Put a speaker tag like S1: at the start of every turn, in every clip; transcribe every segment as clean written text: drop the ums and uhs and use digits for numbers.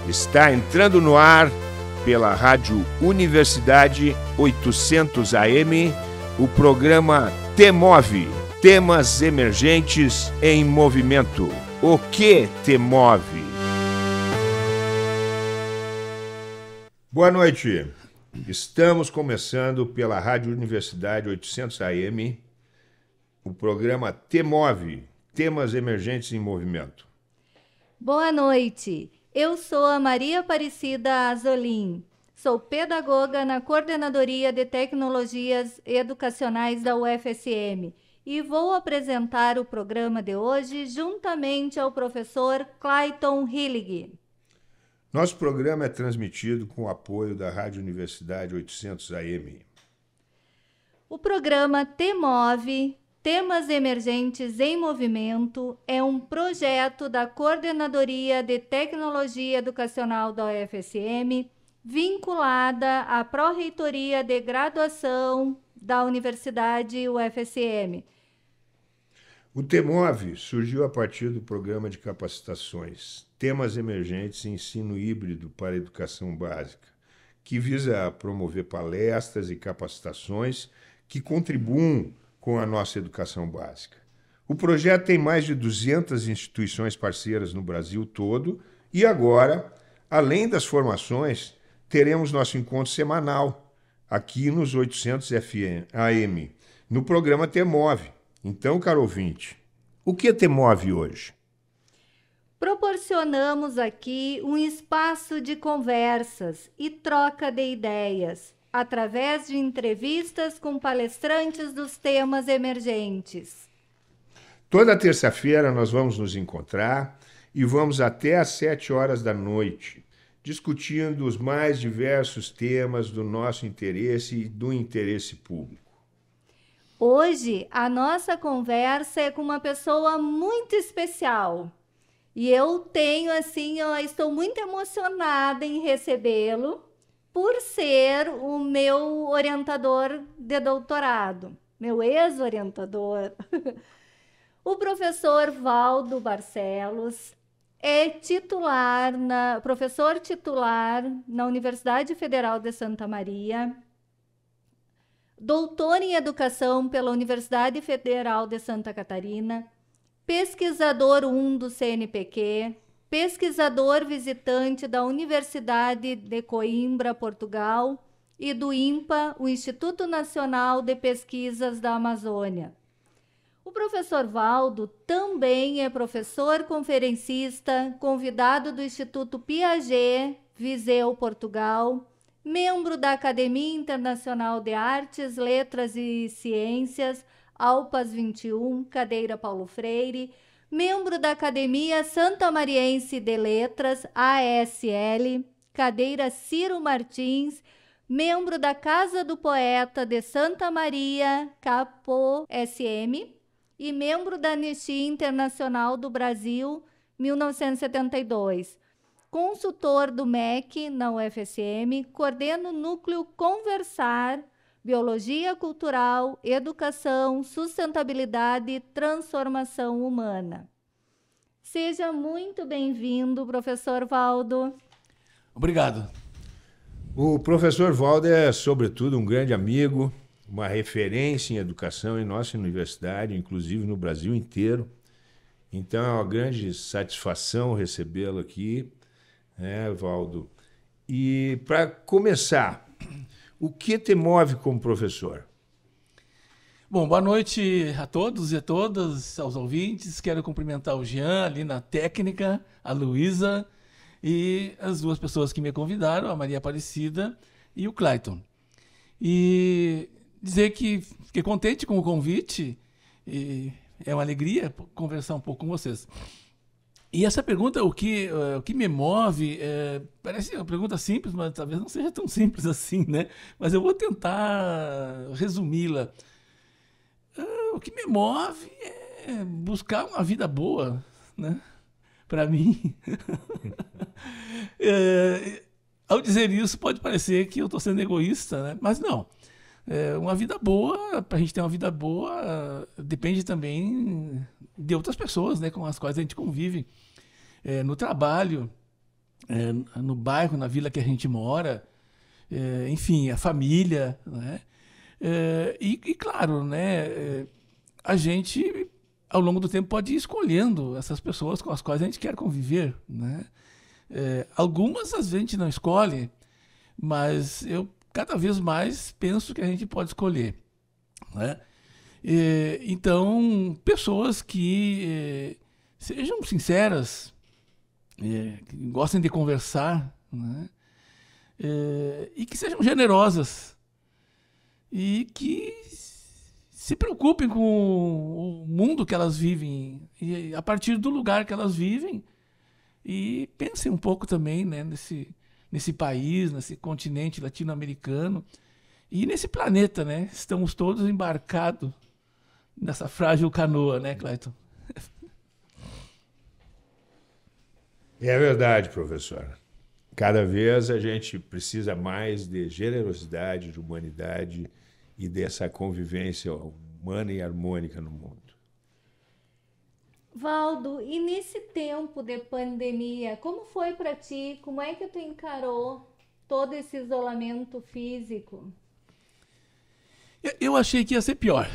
S1: Está entrando no ar pela Rádio Universidade 800 AM o programa T-Move, Temas Emergentes em Movimento. O que te move? Boa noite. Estamos começando pela Rádio Universidade 800 AM o programa T-Move, Temas Emergentes em Movimento.
S2: Boa noite. Eu sou a Maria Aparecida Azolim. Sou pedagoga na Coordenadoria de Tecnologias Educacionais da UFSM e vou apresentar o programa de hoje juntamente ao professor Clayton Hillig.
S1: Nosso programa é transmitido com o apoio da Rádio Universidade 800 AM.
S2: O programa T-Move, Temas Emergentes em Movimento, é um projeto da Coordenadoria de Tecnologia Educacional da UFSM, vinculada à Pró-Reitoria de Graduação da Universidade UFSM.
S1: O T-Move surgiu a partir do programa de capacitações Temas Emergentes em Ensino Híbrido para a Educação Básica, que visa promover palestras e capacitações que contribuam com a nossa educação básica. O projeto tem mais de 200 instituições parceiras no Brasil todo e agora, além das formações, teremos nosso encontro semanal aqui nos 800 AM, no programa T-Move. Então, caro ouvinte, o que te move hoje?
S2: Proporcionamos aqui um espaço de conversas e troca de ideias, através de entrevistas com palestrantes dos temas emergentes.
S1: Toda terça-feira nós vamos nos encontrar e vamos até às 7 horas da noite, discutindo os mais diversos temas do nosso interesse e do interesse público.
S2: Hoje, a nossa conversa é com uma pessoa muito especial. E eu estou muito emocionada em recebê-lo, por ser o meu orientador de doutorado, meu ex-orientador. O professor Valdo Barcelos é professor titular na Universidade Federal de Santa Maria, doutor em Educação pela Universidade Federal de Santa Catarina, pesquisador 1 do CNPq, pesquisador visitante da Universidade de Coimbra, Portugal, e do INPA, o Instituto Nacional de Pesquisas da Amazônia. O professor Valdo também é professor conferencista, convidado do Instituto Piaget, Viseu, Portugal, membro da Academia Internacional de Artes, Letras e Ciências, Alpas 21, cadeira Paulo Freire, membro da Academia Santamariense de Letras, ASL, cadeira Ciro Martins, membro da Casa do Poeta de Santa Maria, Capo SM, e membro da Anistia Internacional do Brasil, 1972. Consultor do MEC na UFSM, coordena o núcleo Conversar, Biologia Cultural, Educação, Sustentabilidade e Transformação Humana. Seja muito bem-vindo, professor Valdo.
S3: Obrigado.
S1: O professor Valdo é, sobretudo, um grande amigo, uma referência em educação em nossa universidade, inclusive no Brasil inteiro. Então é uma grande satisfação recebê-lo aqui, né, Valdo? E para começar, o que te move como professor?
S3: Bom, boa noite a todos e a todas, aos ouvintes. Quero cumprimentar o Jean ali na técnica, a Luísa e as duas pessoas que me convidaram, a Maria Aparecida e o Clayton. E dizer que fiquei contente com o convite e é uma alegria conversar um pouco com vocês. E essa pergunta, o que me move, parece uma pergunta simples, mas talvez não seja tão simples assim, né? Mas eu vou tentar resumi-la. O que me move é buscar uma vida boa, né? Para mim. Ao dizer isso, pode parecer que eu estou sendo egoísta, né? Mas não. Uma vida boa, para a gente ter uma vida boa, depende também de outras pessoas, né, com as quais a gente convive no trabalho, no bairro, na vila que a gente mora, enfim, a família, né? E claro, né, a gente, ao longo do tempo, pode ir escolhendo essas pessoas com as quais a gente quer conviver, né? Algumas, às vezes, a gente não escolhe, mas eu cada vez mais penso que a gente pode escolher, né? Então, pessoas que sejam sinceras, que gostem de conversar, né? E que sejam generosas e que se preocupem com o mundo que elas vivem e a partir do lugar que elas vivem, e pensem um pouco também, né, nesse país, nesse continente latino-americano e nesse planeta, né? Estamos todos embarcados nessa frágil canoa, né, Clayton?
S1: É verdade, professor. Cada vez a gente precisa mais de generosidade, de humanidade e dessa convivência humana e harmônica no mundo.
S2: Valdo, e nesse tempo de pandemia, como foi para ti? Como é que tu encarou todo esse isolamento físico?
S3: Eu achei que ia ser pior.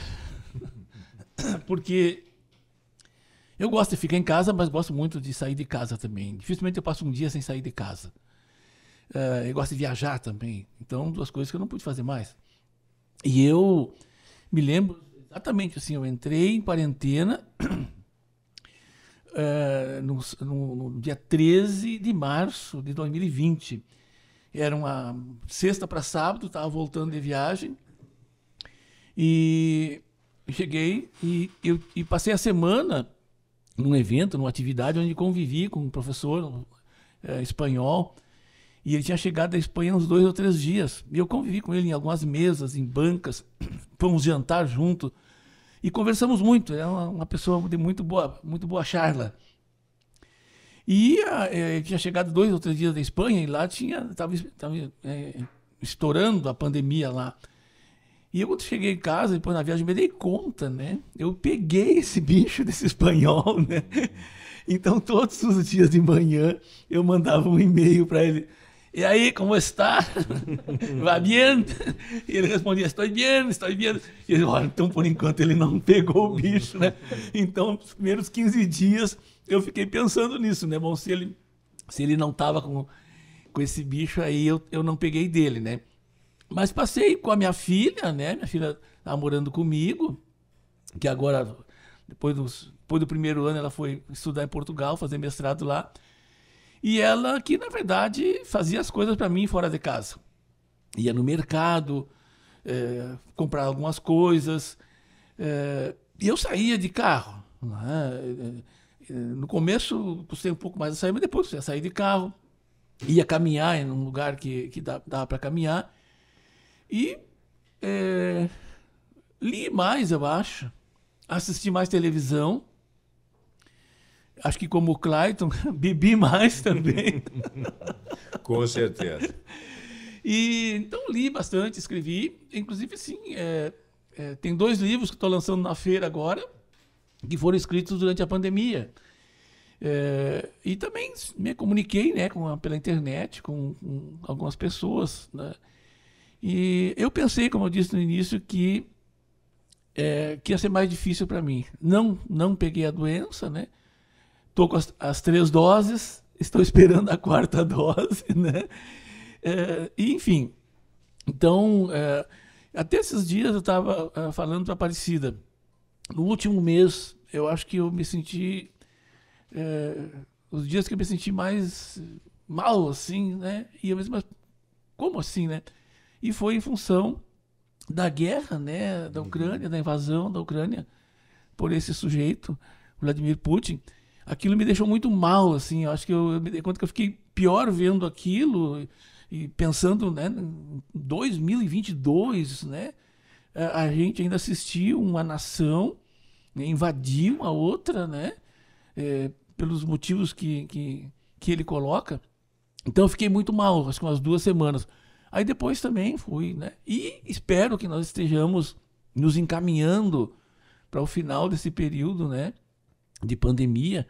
S3: Porque eu gosto de ficar em casa, mas gosto muito de sair de casa também. Dificilmente eu passo um dia sem sair de casa. Eu gosto de viajar também. Então, duas coisas que eu não pude fazer mais. E eu me lembro exatamente assim, eu entrei em quarentena no dia 13 de março de 2020. Era uma sexta para sábado, estava voltando de viagem. E cheguei e passei a semana num evento, numa atividade onde convivi com um professor espanhol. E ele tinha chegado da Espanha uns 2 ou 3 dias. E eu convivi com ele em algumas mesas, em bancas. Fomos jantar junto. E conversamos muito. É uma pessoa de muito boa charla. E ele tinha chegado 2 ou 3 dias da Espanha e lá estava estourando a pandemia lá. E eu, quando cheguei em casa, depois na viagem, me dei conta, né? Eu peguei esse bicho desse espanhol, né? Então, todos os dias de manhã, eu mandava um e-mail para ele. E aí, como está? Vai bem? E ele respondia, estou bem, estou bem. E eu, olha, então, por enquanto, ele não pegou o bicho, né? Então, os primeiros 15 dias, eu fiquei pensando nisso, né? Bom, se ele não estava com esse bicho aí, eu não peguei dele, né? Mas passei com a minha filha, né? Minha filha estava morando comigo, que agora, depois do primeiro ano, ela foi estudar em Portugal, fazer mestrado lá. E ela que, na verdade, fazia as coisas para mim fora de casa. Ia no mercado, comprar algumas coisas. E eu saía de carro. Né? No começo, custei um pouco mais a sair, mas depois eu saí de carro. Ia caminhar em um lugar que dava para caminhar. E li mais, eu acho. Assisti mais televisão. Acho que como o Clayton, bebi mais também.
S1: Com certeza.
S3: E então li bastante, escrevi. Inclusive, sim, tem 2 livros que estou lançando na feira agora, que foram escritos durante a pandemia. E também me comuniquei, né, pela internet com algumas pessoas, né? E eu pensei, como eu disse no início, que ia ser mais difícil para mim. Não peguei a doença, né? Estou com as 3 doses, estou esperando a 4ª dose, né? Enfim, então, até esses dias eu estava falando para a Aparecida. No último mês, eu acho que eu me senti... os dias que eu me senti mais mal, assim, né? E eu mesmo, mas como assim, né? E foi em função da guerra, né? Da Ucrânia, da invasão da Ucrânia por esse sujeito, Vladimir Putin. Aquilo me deixou muito mal, assim. Eu acho que eu me dei conta que eu fiquei pior vendo aquilo e pensando, né, em 2022, né, a gente ainda assistiu uma nação invadir uma outra, né, pelos motivos que ele coloca. Então eu fiquei muito mal, acho que umas 2 semanas. Aí depois também fui, né, e espero que nós estejamos nos encaminhando para o final desse período, né, de pandemia,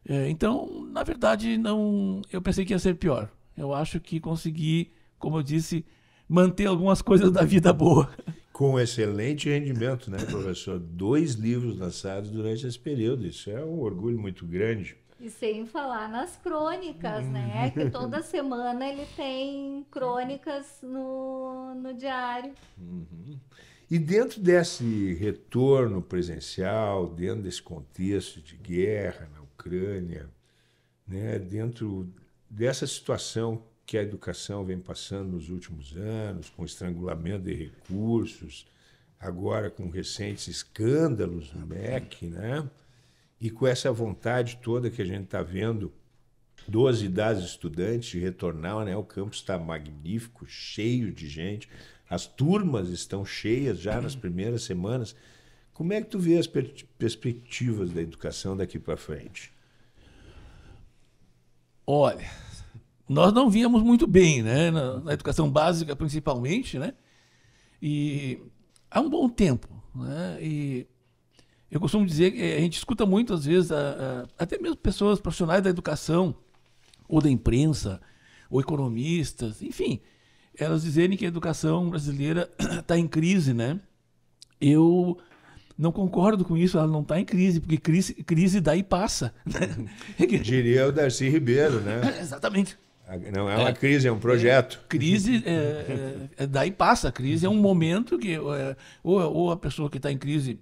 S3: Então, na verdade, não, eu pensei que ia ser pior. Eu acho que consegui, como eu disse, manter algumas coisas da vida boa.
S1: Com excelente rendimento, né, professor? 2 livros lançados durante esse período. Isso é um orgulho muito grande.
S2: E sem falar nas crônicas, né? Que toda semana ele tem crônicas no diário.
S1: E dentro desse retorno presencial, dentro desse contexto de guerra na Ucrânia, né, dentro dessa situação que a educação vem passando nos últimos anos, com estrangulamento de recursos, agora com recentes escândalos no MEC, né, e com essa vontade toda que a gente está vendo dos e das estudantes de retornar, né, o campus está magnífico, cheio de gente, as turmas estão cheias já nas primeiras semanas. Como é que tu vê as perspectivas da educação daqui para frente?
S3: Olha, nós não víamos muito bem, né, na educação básica principalmente, né, e há um bom tempo, né, e eu costumo dizer que a gente escuta muitas vezes, até mesmo pessoas profissionais da educação, ou da imprensa, ou economistas, enfim, elas dizerem que a educação brasileira está em crise, né, eu não concordo com isso, ela não está em crise, porque crise dá e passa.
S1: Diria o Darcy Ribeiro, né?
S3: Exatamente.
S1: Não é uma crise, é um projeto.
S3: Crise dá e passa. Crise é um momento que ou a pessoa que está em crise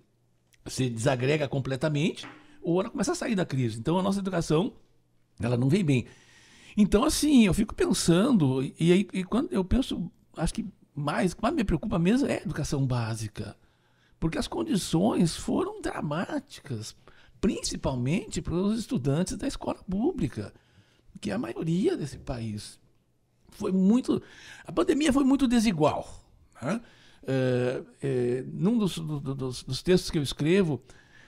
S3: se desagrega completamente, ou ela começa a sair da crise. Então a nossa educação, ela não vem bem. Então, assim, eu fico pensando, e quando eu penso, acho que mais, o que mais me preocupa mesmo é a educação básica. Porque as condições foram dramáticas, principalmente para os estudantes da escola pública, que é a maioria desse país. A pandemia foi muito desigual, né? Num dos textos que eu escrevo,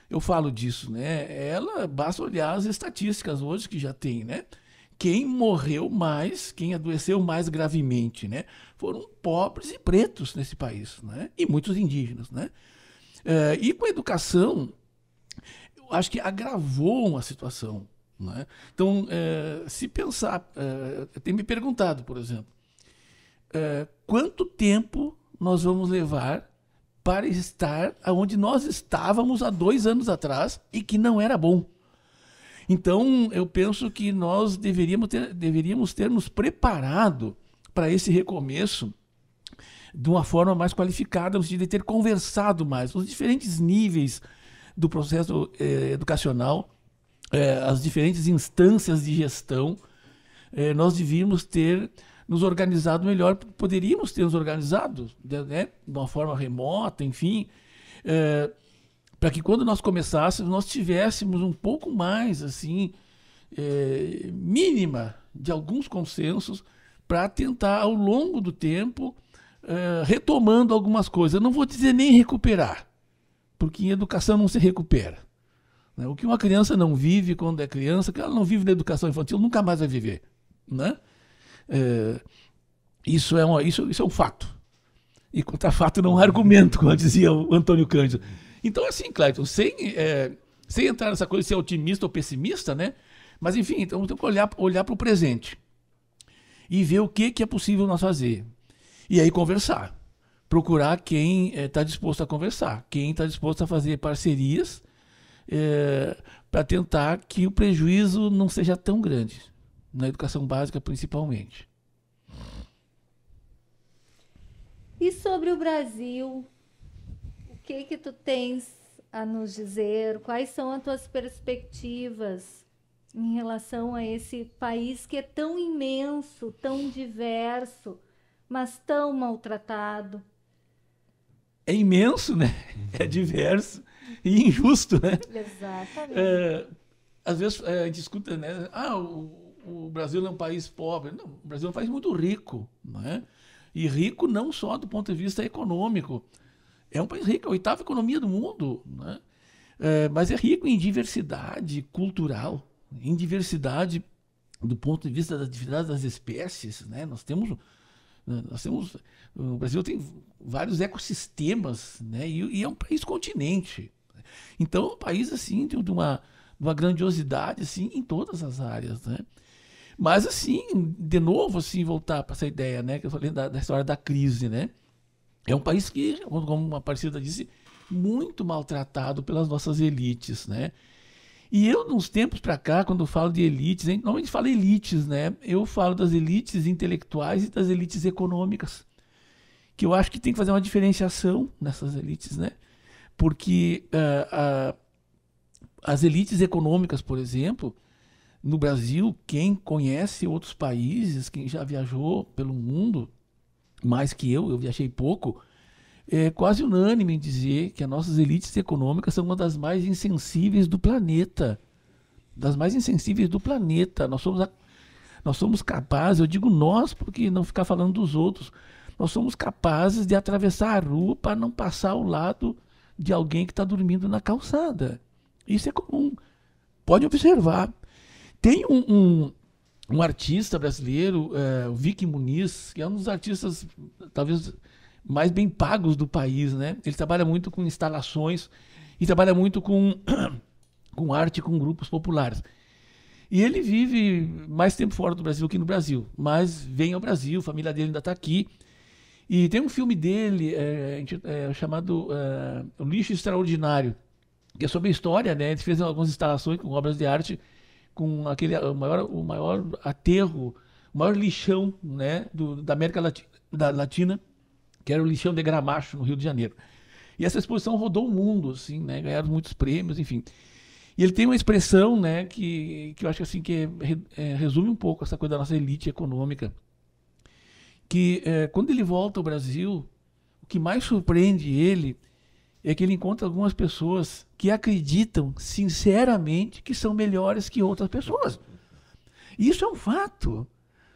S3: eu falo disso, né? Basta olhar as estatísticas hoje que já tem, né? Quem morreu mais, quem adoeceu mais gravemente, né? Foram pobres e pretos nesse país, né? E muitos indígenas, né? E com a educação, eu acho que agravou a situação, né? Então, se pensar, eu tenho me perguntado, por exemplo, quanto tempo nós vamos levar para estar onde nós estávamos há 2 anos atrás e que não era bom? Então, eu penso que nós deveríamos ter nos preparado para esse recomeço de uma forma mais qualificada, no sentido de ter conversado mais, os diferentes níveis do processo educacional, as diferentes instâncias de gestão, nós devíamos ter nos organizado melhor, poderíamos ter nos organizado, né, de uma forma remota, enfim, para que quando nós começássemos, nós tivéssemos um pouco mais, assim, mínima de alguns consensos para tentar, ao longo do tempo, retomando algumas coisas. Eu não vou dizer nem recuperar, porque em educação não se recupera, né? O que uma criança não vive quando é criança, que ela não vive na educação infantil, nunca mais vai viver, né? Isso é um fato. E contra fato não há argumento, como dizia o Antônio Cândido. Então, assim, Clayton, sem entrar nessa coisa de ser otimista ou pessimista, né? Mas, enfim, então temos que olhar para o presente e ver o que é possível nós fazer. E aí conversar. Procurar quem está disposto a conversar, quem está disposto a fazer parcerias para tentar que o prejuízo não seja tão grande, na educação básica principalmente.
S2: E sobre o Brasil, o que tu tens a nos dizer? Quais são as tuas perspectivas em relação a esse país que é tão imenso, tão diverso, mas tão maltratado?
S3: É imenso, né? É diverso e injusto, né?
S2: Exatamente.
S3: Às vezes a gente escuta, né? O Brasil é um país pobre. Não, o Brasil é um país muito rico, não é? E rico não só do ponto de vista econômico. É um país rico, a 8ª economia do mundo, né? Mas é rico em diversidade cultural, em diversidade do ponto de vista da diversidade das espécies, né? O Brasil tem vários ecossistemas, né? E é um país continente. Então, é um país assim de uma grandiosidade assim, em todas as áreas, né? Mas, assim, de novo, assim, voltar para essa ideia, né, que eu falei da história da crise, né? É um país que, como a Aparecida disse, muito maltratado pelas nossas elites, né? E eu, nos tempos para cá, quando eu falo de elites, normalmente falo elites, né? Eu falo das elites intelectuais e das elites econômicas, que eu acho que tem que fazer uma diferenciação nessas elites, né? Porque as elites econômicas, por exemplo, no Brasil, quem conhece outros países, quem já viajou pelo mundo, mais que eu viajei pouco, é quase unânime em dizer que as nossas elites econômicas são uma das mais insensíveis do planeta. Das mais insensíveis do planeta. Nós somos capazes, eu digo nós, porque não ficar falando dos outros, nós somos capazes de atravessar a rua para não passar ao lado de alguém que está dormindo na calçada. Isso é comum. Pode observar. Tem um artista brasileiro, o Vicky Muniz, que é um dos artistas talvez mais bem pagos do país, né? Ele trabalha muito com instalações e trabalha muito com arte, com grupos populares. E ele vive mais tempo fora do Brasil que no Brasil, mas vem ao Brasil, a família dele ainda está aqui. E tem um filme dele chamado O Lixo Extraordinário, que é sobre a história, né? Ele fez algumas instalações com obras de arte, com o maior aterro, o maior lixão, né, da América Latina, que era o lixão de Gramacho, no Rio de Janeiro. E essa exposição rodou o mundo, assim, né, ganharam muitos prêmios, enfim. E ele tem uma expressão, né, que eu acho assim, que resume um pouco essa coisa da nossa elite econômica, que quando ele volta ao Brasil, o que mais surpreende ele é que ele encontra algumas pessoas que acreditam sinceramente que são melhores que outras pessoas. E isso é um fato,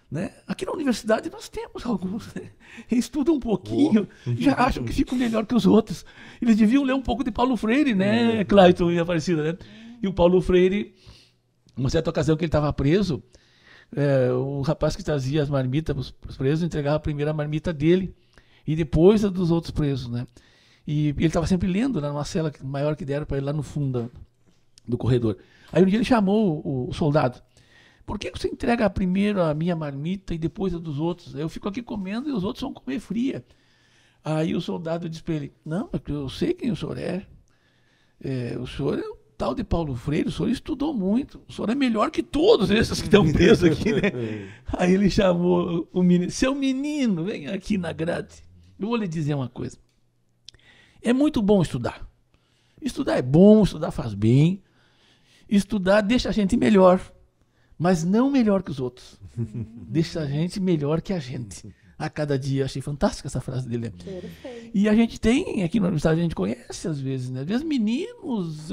S3: né? Aqui na universidade nós temos alguns, né? Estudam um pouquinho, já acham que ficam melhor que os outros. Eles deviam ler um pouco de Paulo Freire, né, Clayton e Aparecida, né? E o Paulo Freire, uma certa ocasião que ele estava preso, o rapaz que trazia as marmitas para os presos entregava a primeira marmita dele e depois a dos outros presos, né? E ele estava sempre lendo, né, numa cela maior que deram para ele lá no fundo do corredor. Aí um dia ele chamou o soldado. Por que você entrega primeiro a minha marmita e depois a dos outros? Eu fico aqui comendo e os outros vão comer fria. Aí o soldado disse para ele, não, porque eu sei quem o senhor é. O senhor é o tal de Paulo Freire, o senhor estudou muito. O senhor é melhor que todos esses que estão presos aqui, né? Aí ele chamou o menino, seu menino, vem aqui na grade. Eu vou lhe dizer uma coisa. É muito bom estudar. Estudar é bom, estudar faz bem. Estudar deixa a gente melhor, mas não melhor que os outros. Deixa a gente melhor que a gente. A cada dia. Achei fantástica essa frase dele.
S2: Perfeito.
S3: E a gente tem, aqui na universidade, a gente conhece às vezes, né? Às vezes meninos,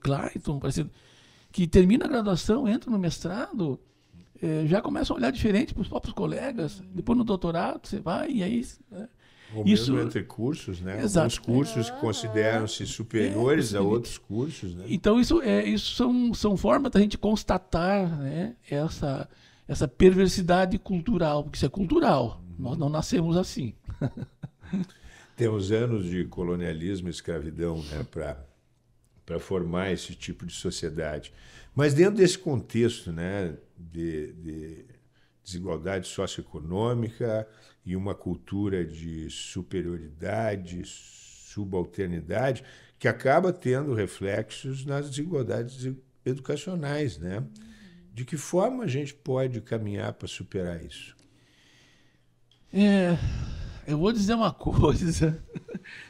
S3: Clayton, parecido, que termina a graduação, entra no mestrado, já começam a olhar diferente para os próprios colegas. Depois no doutorado, você vai e aí...
S1: Ou mesmo entre cursos, né?
S3: Exato.
S1: Alguns cursos que consideram-se superiores a outros cursos, né?
S3: Então, isso são formas da gente constatar, né, essa perversidade cultural, porque isso é cultural. Nós não nascemos assim.
S1: Temos anos de colonialismo e escravidão, né, para formar esse tipo de sociedade. Mas dentro desse contexto, né, de desigualdade socioeconômica e uma cultura de superioridade, subalternidade, que acaba tendo reflexos nas desigualdades educacionais, né? De que forma a gente pode caminhar para superar isso?
S3: Eu vou dizer uma coisa,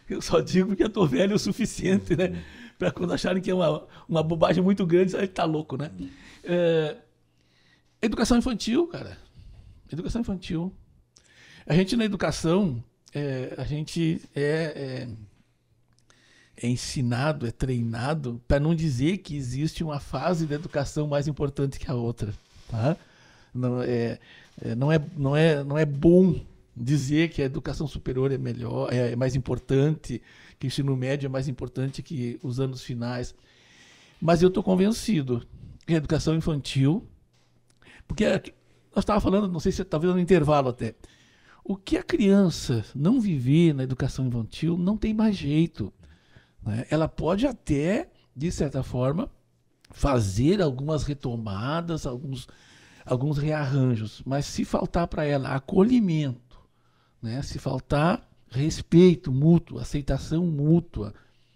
S3: eu só digo porque eu estou velho o suficiente, né? Para quando acharem que é uma bobagem muito grande, você está louco, né? Educação infantil, cara. Educação infantil. A gente na educação, a gente é ensinado, é treinado, para não dizer que existe uma fase da educação mais importante que a outra. Tá? Não é bom dizer que a educação superior é melhor, é mais importante, que o ensino médio é mais importante que os anos finais. Mas eu estou convencido que a educação infantil, porque nós estávamos falando, não sei se está vendo no intervalo até, o que a criança não viver na educação infantil não tem mais jeito, né? Ela pode até, de certa forma, fazer algumas retomadas, alguns rearranjos, mas se faltar para ela acolhimento, né? Se faltar respeito mútuo, aceitação mútua,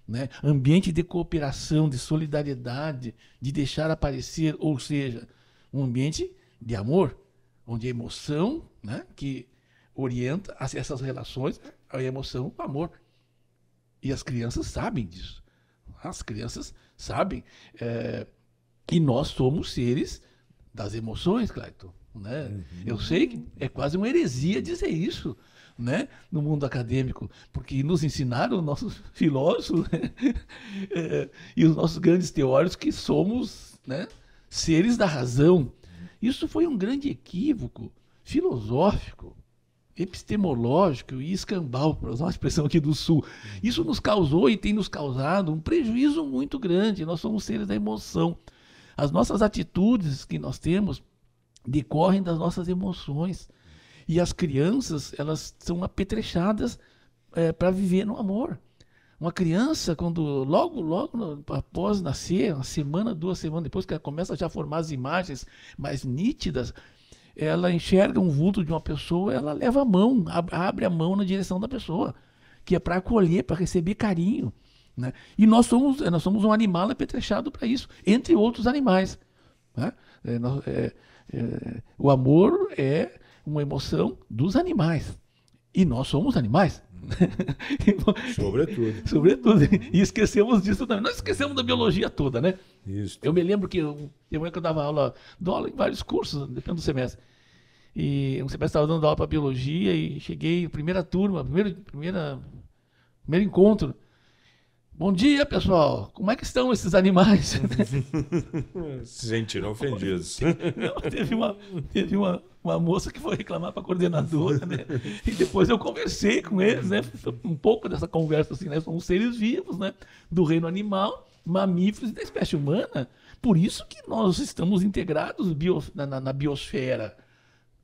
S3: né? Ambiente de cooperação, de solidariedade, de deixar aparecer, ou seja, um ambiente de amor, onde a emoção, né, que orienta essas relações, a emoção, o amor. E as crianças sabem disso. As crianças sabem. E nós somos seres das emoções, Clayton. Né? Uhum. Eu sei que é quase uma heresia dizer isso, né, no mundo acadêmico, porque nos ensinaram nossos filósofos, né, e os nossos grandes teóricos que somos, né, seres da razão. Isso foi um grande equívoco filosófico, epistemológico e escambau, para usar uma expressão aqui do Sul. Isso nos causou e tem nos causado um prejuízo muito grande. Nós somos seres da emoção. As nossas atitudes que nós temos decorrem das nossas emoções. E as crianças, elas são apetrechadas para viver no amor. Uma criança, quando logo após nascer, uma semana, 2 semanas depois que ela começa já a formar as imagens mais nítidas, ela enxerga um vulto de uma pessoa, ela leva a mão, abre a mão na direção da pessoa, que é para acolher, para receber carinho. Né? E nós somos um animal apetrechado para isso, entre outros animais. Né? O amor é uma emoção dos animais. E nós somos animais. Sobretudo. E esquecemos disso também. Nós esquecemos da biologia toda, né?
S1: Isso.
S3: Eu me lembro que eu dava aula em vários cursos, depende do semestre. E um semestre estava dando aula para biologia e cheguei, primeira turma, primeiro encontro. Bom dia, pessoal. Como é que estão esses animais?
S1: Se sentiram ofendidos.
S3: Teve uma moça que foi reclamar para a coordenadora, né? E depois eu conversei com eles, né? Um pouco dessa conversa assim, né? Somos seres vivos, né? Do reino animal, mamíferos e da espécie humana. Por isso que nós estamos integrados na biosfera.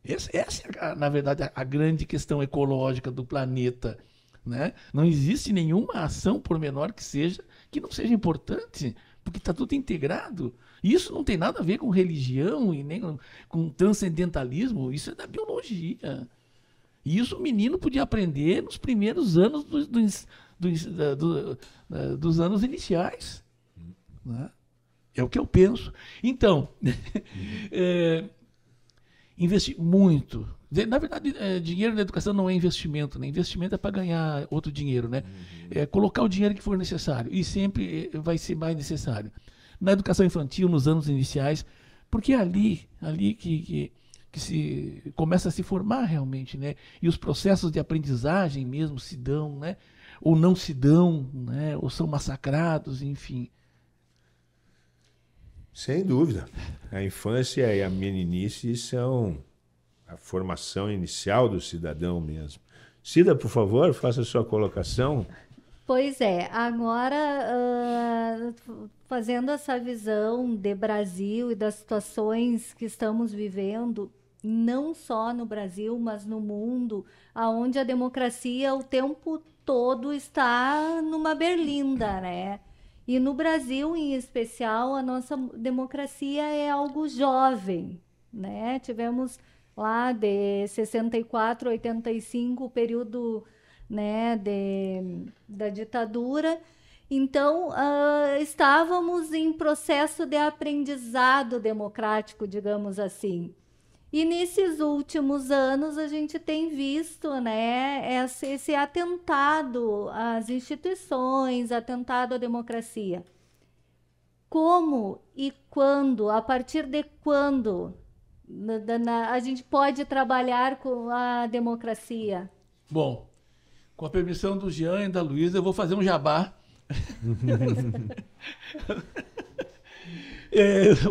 S3: Essa é, na verdade, a grande questão ecológica do planeta. Né? Não existe nenhuma ação, por menor que não seja importante, porque está tudo integrado. Isso não tem nada a ver com religião e nem com transcendentalismo, isso é da biologia. E isso o menino podia aprender nos primeiros anos dos anos iniciais. Né? É o que eu penso. Então, investir muito. Na verdade, dinheiro na educação não é investimento, né? Investimento é para ganhar outro dinheiro, né? É colocar o dinheiro que for necessário, e sempre vai ser mais necessário. Na educação infantil, nos anos iniciais, porque é ali que se começa a se formar realmente, né? E os processos de aprendizagem mesmo se dão, né? Ou não se dão, né? Ou são massacrados, enfim.
S1: Sem dúvida. A infância e a meninice são a formação inicial do cidadão mesmo. Cida, por favor, faça a sua colocação.
S2: Pois é, agora fazendo essa visão de Brasil e das situações que estamos vivendo, não só no Brasil, mas no mundo, onde a democracia o tempo todo está numa berlinda, né? E no Brasil, em especial, a nossa democracia é algo jovem, né? Tivemos lá de 64 a 85, o período, né, da ditadura. Então, estávamos em processo de aprendizado democrático, digamos assim. E nesses últimos anos a gente tem visto, né, esse atentado às instituições, atentado à democracia. Como e quando, a partir de quando a gente pode trabalhar com a democracia?
S3: Bom, com a permissão do Jean e da Luísa, eu vou fazer um jabá.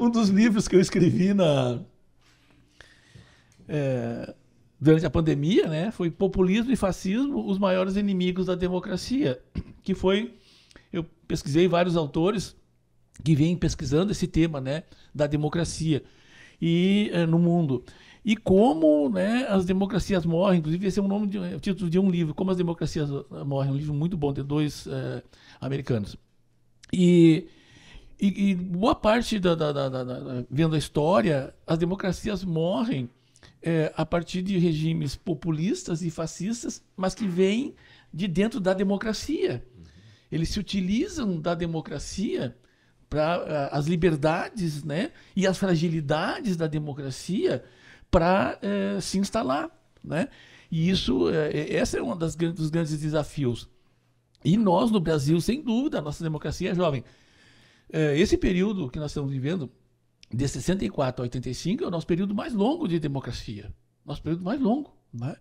S3: Um dos livros que eu escrevi durante a pandemia, né, foi Populismo e Fascismo, os maiores inimigos da democracia, que foi, eu pesquisei vários autores que vêm pesquisando esse tema, né, da democracia e no mundo. E como, né, as democracias morrem, inclusive esse é o título de um livro, Como as Democracias Morrem, um livro muito bom de 2 americanos. E E boa parte, vendo a história, as democracias morrem a partir de regimes populistas e fascistas, mas que vêm de dentro da democracia. Eles se utilizam da democracia para as liberdades, né, e as fragilidades da democracia para se instalar, né? E isso, esse é um dos grandes desafios. E nós, no Brasil, sem dúvida, a nossa democracia é jovem. Esse período que nós estamos vivendo, de 64 a 85, é o nosso período mais longo de democracia. Nosso período mais longo, né?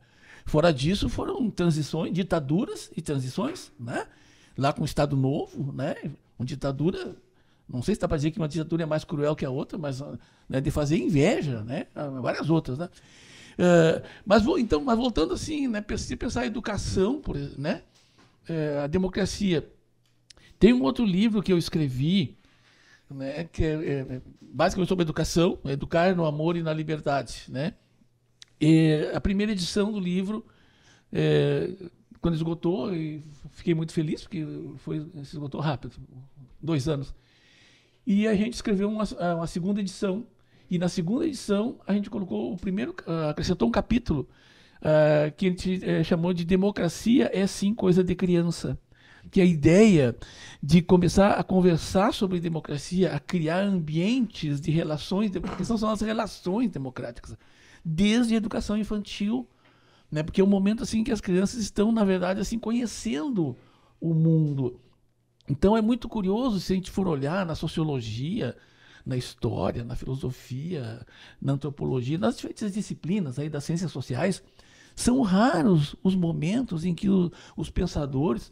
S3: Fora disso, foram transições, ditaduras e transições, né? Lá com o Estado Novo, né? Uma ditadura, não sei se dá para dizer que uma ditadura é mais cruel que a outra, mas, né, de fazer inveja, né? Várias outras, né? Mas voltando assim, né? Se pensar a educação, né? A democracia. Tem um outro livro que eu escrevi, né, que é basicamente sobre educação, educar no amor e na liberdade, né? E a primeira edição do livro, quando esgotou, e fiquei muito feliz, porque se esgotou rápido, 2 anos. E a gente escreveu uma segunda edição, e na segunda edição a gente colocou acrescentou um capítulo que a gente chamou de Democracia é sim coisa de criança. Que é a ideia de começar a conversar sobre democracia, a criar ambientes de relações, porque são as relações democráticas, desde a educação infantil, né? Porque é um momento assim que as crianças estão, na verdade, assim, conhecendo o mundo. Então é muito curioso, se a gente for olhar na sociologia, na história, na filosofia, na antropologia, nas diferentes disciplinas aí das ciências sociais, são raros os momentos em que os pensadores,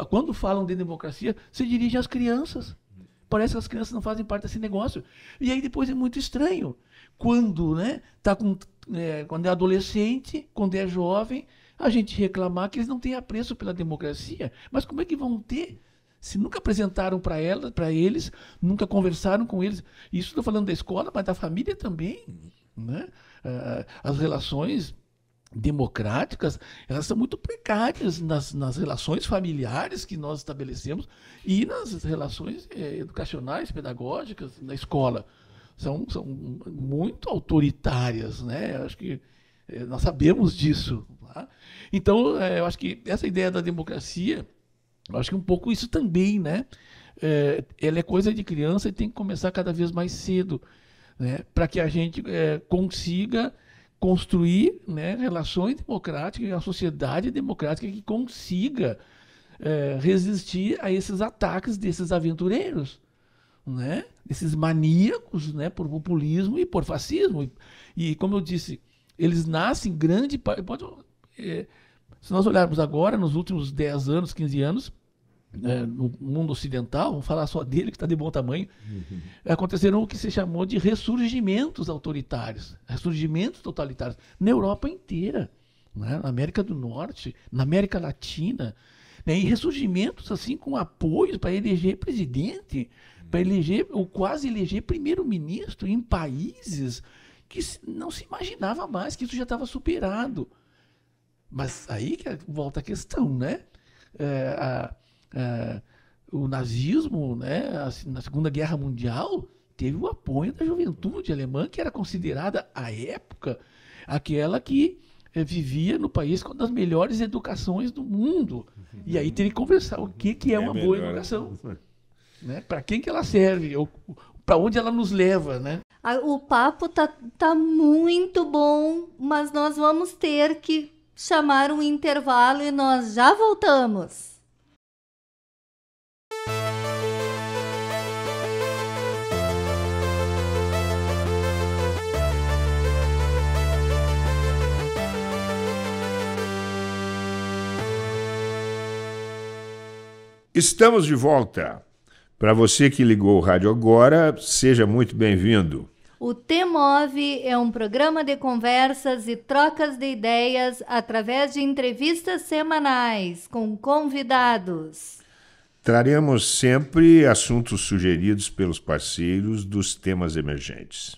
S3: quando falam de democracia, se dirigem às crianças. Parece que as crianças não fazem parte desse negócio. E aí depois é muito estranho. Quando, né, quando é adolescente, quando é jovem, a gente reclamar que eles não têm apreço pela democracia. Mas como é que vão ter? Se nunca apresentaram para eles, nunca conversaram com eles. Isso estou falando da escola, mas da família também, né? As relações democráticas, elas são muito precárias nas relações familiares que nós estabelecemos e nas relações educacionais, pedagógicas, na escola. São muito autoritárias, né? Acho que nós sabemos disso. Tá? Então, eu acho que essa ideia da democracia, eu acho que um pouco isso também, né? Ela é coisa de criança e tem que começar cada vez mais cedo, né? Para que a gente consiga construir, né, relações democráticas, uma sociedade democrática que consiga resistir a esses ataques desses aventureiros, né, desses maníacos, né, por populismo e por fascismo. E como eu disse, eles nascem grande parte. Se nós olharmos agora, nos últimos 10 anos, 15 anos, no mundo ocidental, vamos falar só dele, que está de bom tamanho, aconteceram o que se chamou de ressurgimentos autoritários, ressurgimentos totalitários, na Europa inteira, né? Na América do Norte, na América Latina, né? E ressurgimentos assim com apoio para eleger presidente, para eleger ou quase eleger primeiro-ministro em países que não se imaginava mais, que isso já estava superado. Mas aí que volta a questão, né? O nazismo, né, na Segunda Guerra Mundial, teve o apoio da juventude alemã, que era considerada, à época, aquela que vivia no país com uma das melhores educações do mundo. E aí teria que conversar o que é uma boa educação. Né? Para quem que ela serve, para onde ela nos leva. Né?
S2: O papo tá muito bom, mas nós vamos ter que chamar um intervalo e nós já voltamos.
S1: Estamos de volta. Para você que ligou o rádio agora, seja muito bem-vindo.
S2: O TMOV é um programa de conversas e trocas de ideias através de entrevistas semanais com convidados.
S1: Traremos sempre assuntos sugeridos pelos parceiros dos temas emergentes.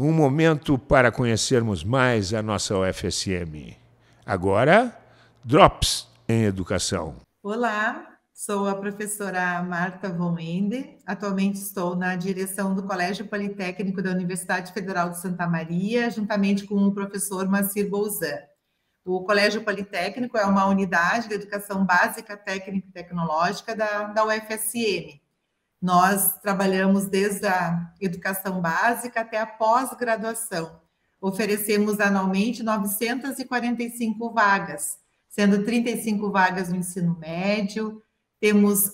S1: Um momento para conhecermos mais a nossa UFSM. Agora, Drops em Educação.
S4: Olá, Sou a professora Marta von Ende. Atualmente estou na direção do Colégio Politécnico da Universidade Federal de Santa Maria, juntamente com o professor Macir Bouzan. O Colégio Politécnico é uma unidade de educação básica, técnica e tecnológica da UFSM. Nós trabalhamos desde a educação básica até a pós-graduação. Oferecemos anualmente 945 vagas, sendo 35 vagas no ensino médio, temos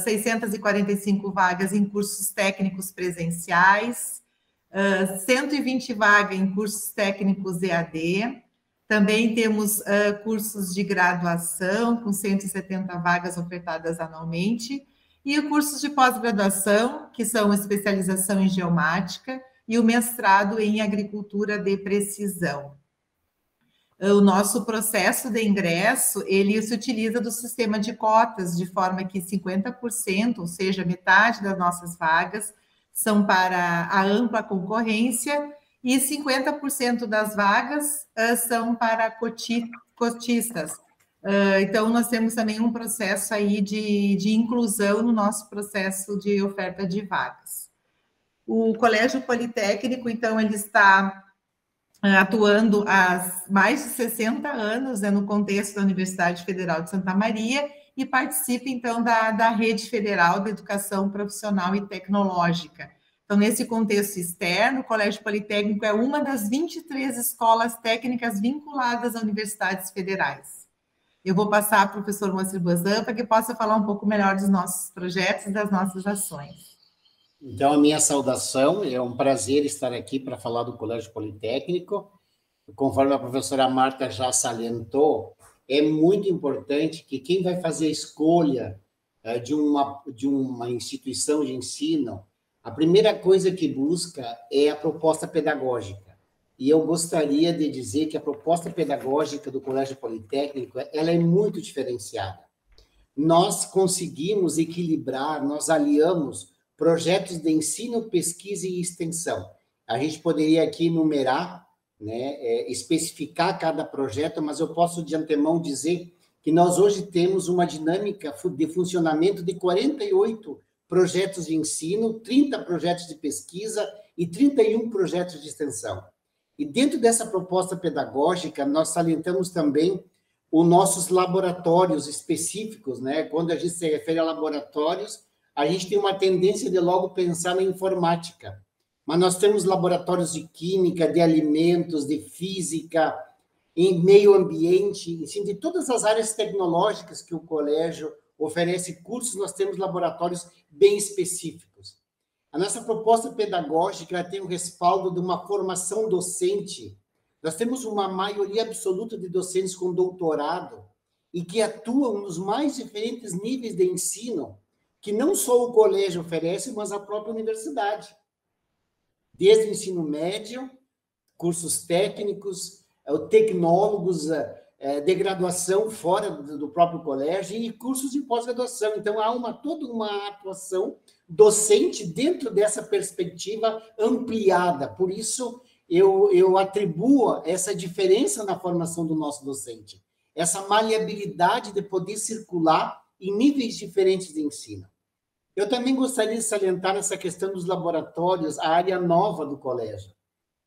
S4: 645 vagas em cursos técnicos presenciais, 120 vagas em cursos técnicos EAD, também temos cursos de graduação, com 170 vagas ofertadas anualmente, e cursos de pós-graduação, que são especialização em geomática, e o mestrado em agricultura de precisão. O nosso processo de ingresso, ele se utiliza do sistema de cotas, de forma que 50%, ou seja, metade das nossas vagas, são para a ampla concorrência, e 50% das vagas são para cotistas. Então, nós temos também um processo aí de inclusão no nosso processo de oferta de vagas. O Colégio Politécnico, então, ele está atuando há mais de 60 anos, né, no contexto da Universidade Federal de Santa Maria, e participa, então, da Rede Federal de Educação Profissional e Tecnológica. Então, nesse contexto externo, o Colégio Politécnico é uma das 23 escolas técnicas vinculadas a universidades federais. Eu vou passar para o professor Macir Bouzan para que possa falar um pouco melhor dos nossos projetos e das nossas ações.
S5: Então, a minha saudação, é um prazer estar aqui para falar do Colégio Politécnico. Conforme a professora Marta já salientou, é muito importante que quem vai fazer a escolha de uma instituição de ensino, a primeira coisa que busca é a proposta pedagógica. E eu gostaria de dizer que a proposta pedagógica do Colégio Politécnico, ela é muito diferenciada. Nós conseguimos equilibrar, nós aliamos projetos de ensino, pesquisa e extensão. A gente poderia aqui enumerar, né, especificar cada projeto, mas eu posso de antemão dizer que nós hoje temos uma dinâmica de funcionamento de 48 projetos de ensino, 30 projetos de pesquisa e 31 projetos de extensão. E dentro dessa proposta pedagógica, nós salientamos também os nossos laboratórios específicos, né? Quando a gente se refere a laboratórios, a gente tem uma tendência de logo pensar na informática. Mas nós temos laboratórios de química, de alimentos, de física, em meio ambiente, assim, de todas as áreas tecnológicas que o colégio oferece cursos, nós temos laboratórios bem específicos. A nossa proposta pedagógica ela tem o respaldo de uma formação docente. Nós temos uma maioria absoluta de docentes com doutorado e que atuam nos mais diferentes níveis de ensino, que não só o colégio oferece, mas a própria universidade. Desde o ensino médio, cursos técnicos, tecnólogos de graduação fora do próprio colégio e cursos de pós-graduação. Então, há toda uma atuação docente dentro dessa perspectiva ampliada. Por isso, eu atribuo essa diferença na formação do nosso docente, essa maleabilidade de poder circular em níveis diferentes de ensino. Eu também gostaria de salientar essa questão dos laboratórios, a área nova do colégio.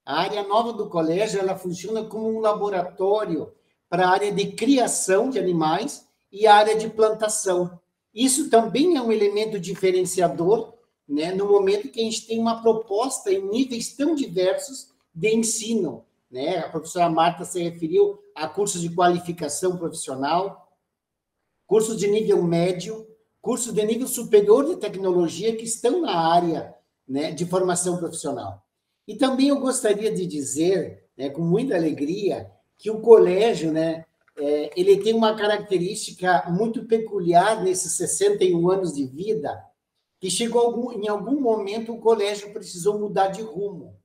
S5: A área nova do colégio, ela funciona como um laboratório para a área de criação de animais e a área de plantação. Isso também é um elemento diferenciador, né, no momento que a gente tem uma proposta em níveis tão diversos de ensino, né? A professora Marta se referiu a cursos de qualificação profissional, cursos de nível médio, cursos de nível superior de tecnologia que estão na área, né, de formação profissional. E também eu gostaria de dizer, né, com muita alegria, que o colégio, né, ele tem uma característica muito peculiar nesses 61 anos de vida, que em algum momento o colégio precisou mudar de rumo.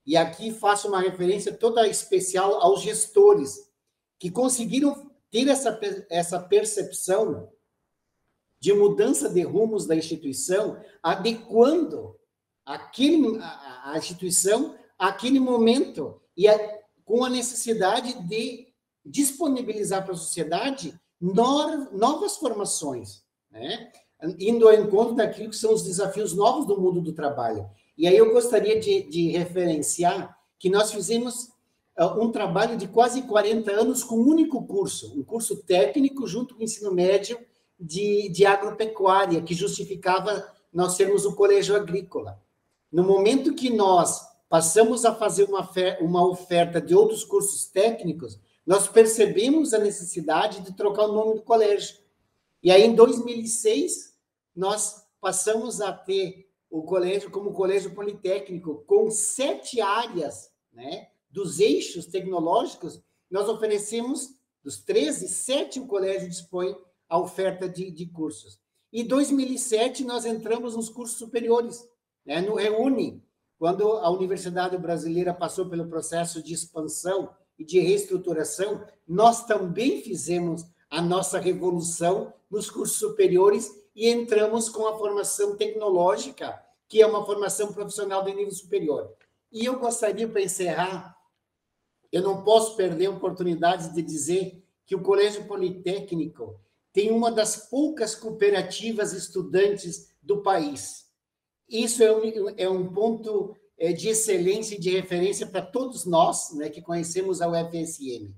S5: E aqui faço uma referência toda especial aos gestores, que conseguiram ter essa percepção de mudança de rumos da instituição, adequando a instituição àquele momento e com a necessidade de disponibilizar para a sociedade novas formações, né? Indo ao encontro daquilo que são os desafios novos do mundo do trabalho. E aí eu gostaria de referenciar que nós fizemos um trabalho de quase 40 anos com um único curso, um curso técnico junto com o ensino médio de agropecuária, que justificava nós sermos o colégio agrícola. No momento que nós passamos a fazer uma oferta de outros cursos técnicos, nós percebemos a necessidade de trocar o nome do colégio. E aí, em 2006, nós passamos a ter o colégio como colégio politécnico, com 7 áreas, né? Dos eixos tecnológicos, nós oferecemos, dos 13, 7 o colégio dispõe a oferta de cursos. Em 2007, nós entramos nos cursos superiores, né? No Reúne, quando a Universidade Brasileira passou pelo processo de expansão e de reestruturação, nós também fizemos a nossa revolução nos cursos superiores e entramos com a formação tecnológica, que é uma formação profissional de nível superior. E eu gostaria, para encerrar, eu não posso perder a oportunidade de dizer que o Colégio Politécnico tem uma das poucas cooperativas estudantes do país. Isso é um ponto de excelência e de referência para todos nós, né, que conhecemos a UFSM.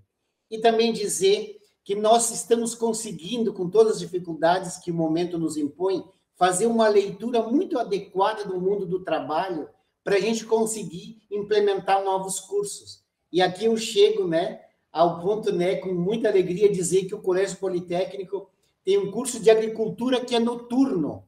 S5: E também dizer que nós estamos conseguindo, com todas as dificuldades que o momento nos impõe, fazer uma leitura muito adequada do mundo do trabalho para a gente conseguir implementar novos cursos. E aqui eu chego, né, ao ponto, né, com muita alegria, dizer que o Colégio Politécnico tem um curso de agricultura que é noturno.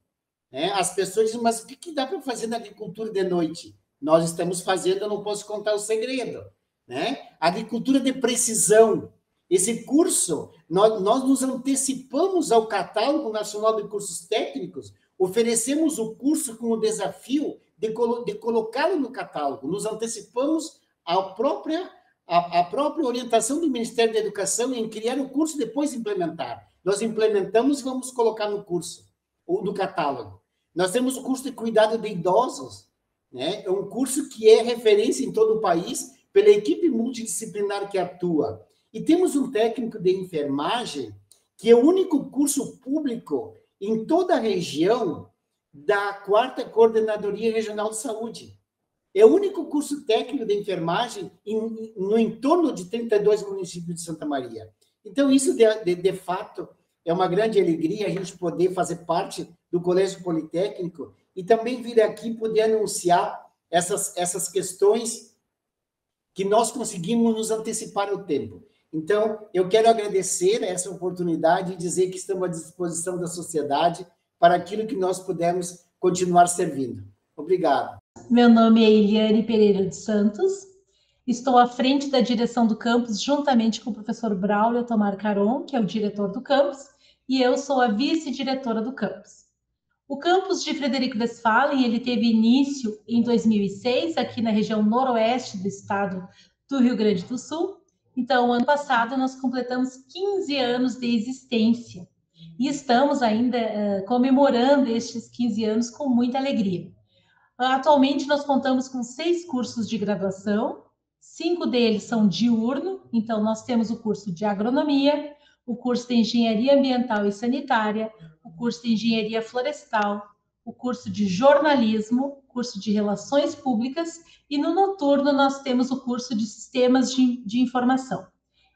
S5: Né? As pessoas dizem, mas o que dá para fazer na agricultura de noite? Nós estamos fazendo, eu não posso contar o segredo. Né? Agricultura de precisão. Esse curso, nós nos antecipamos ao catálogo nacional de cursos técnicos, oferecemos o curso com o desafio de colocá-lo no catálogo, nos antecipamos à própria orientação do Ministério da Educação em criar o curso e depois implementar. Nós implementamos e vamos colocar no curso, ou no catálogo. Nós temos o curso de cuidado de idosos, né? É um curso que é referência em todo o país pela equipe multidisciplinar que atua. E temos um técnico de enfermagem, que é o único curso público em toda a região da 4ª Coordenadoria Regional de Saúde. É o único curso técnico de enfermagem no entorno de 32 municípios de Santa Maria. Então, isso, de fato, é uma grande alegria a gente poder fazer parte do Colégio Politécnico e também vir aqui poder anunciar essas questões que nós conseguimos nos antecipar ao tempo. Então, eu quero agradecer essa oportunidade e dizer que estamos à disposição da sociedade para aquilo que nós pudermos continuar servindo. Obrigado.
S6: Meu nome é Eliane Pereira dos Santos, estou à frente da direção do campus, juntamente com o professor Braulio Tomar Caron, que é o diretor do campus, e eu sou a vice-diretora do campus. O campus de Frederico Westphalen, ele teve início em 2006, aqui na região noroeste do estado do Rio Grande do Sul. Então, ano passado, nós completamos 15 anos de existência e estamos ainda comemorando estes 15 anos com muita alegria. Atualmente, nós contamos com 6 cursos de graduação, 5 deles são diurno, então nós temos o curso de agronomia, o curso de engenharia ambiental e sanitária, o curso de engenharia florestal, o curso de jornalismo, curso de relações públicas, e no noturno nós temos o curso de sistemas de informação.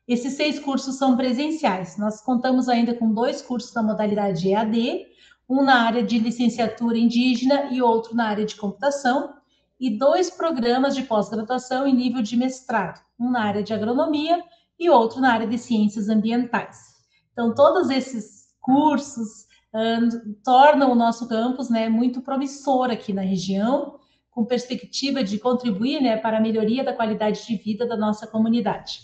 S6: Esses 6 cursos são presenciais. Nós contamos ainda com 2 cursos da modalidade EAD, um na área de licenciatura indígena e outro na área de computação, e 2 programas de pós-graduação em nível de mestrado, um na área de agronomia e outro na área de ciências ambientais. Então, todos esses cursos tornam o nosso campus, né, muito promissor aqui na região, com perspectiva de contribuir, né, para a melhoria da qualidade de vida da nossa comunidade.